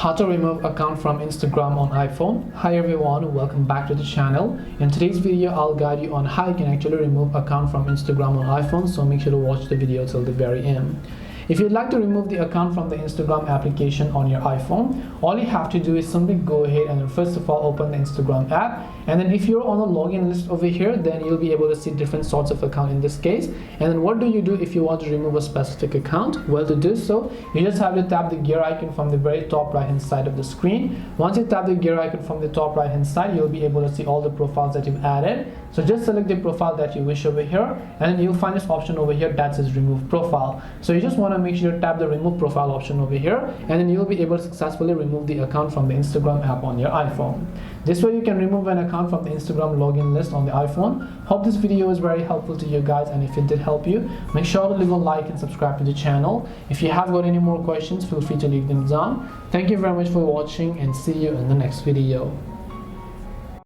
How to remove account from Instagram on iPhone. Hi everyone, welcome back to the channel. In today's video I'll guide you on how you can actually remove account from Instagram on iPhone, so make sure to watch the video till the very end. If you'd like to remove the account from the Instagram application on your iPhone, all you have to do is simply go ahead and first of all open the Instagram app, and then if you're on the login list over here, then you'll be able to see different sorts of account in this case. And then what do you do if you want to remove a specific account? Well, to do so, you just have to tap the gear icon from the very top right hand side of the screen. Once you tap the gear icon from the top right hand side, you'll be able to see all the profiles that you've added. So just select the profile that you wish over here, and then you'll find this option over here that says remove profile. So you just want to make sure to tap the remove profile option over here, and then you'll be able to successfully remove the account from the Instagram app on your iPhone. This way you can remove an account from the Instagram login list on the iPhone. Hope this video was very helpful to you guys, and if it did help you, make sure to leave a like and subscribe to the channel. If you have got any more questions, feel free to leave them down. Thank you very much for watching, and see you in the next video.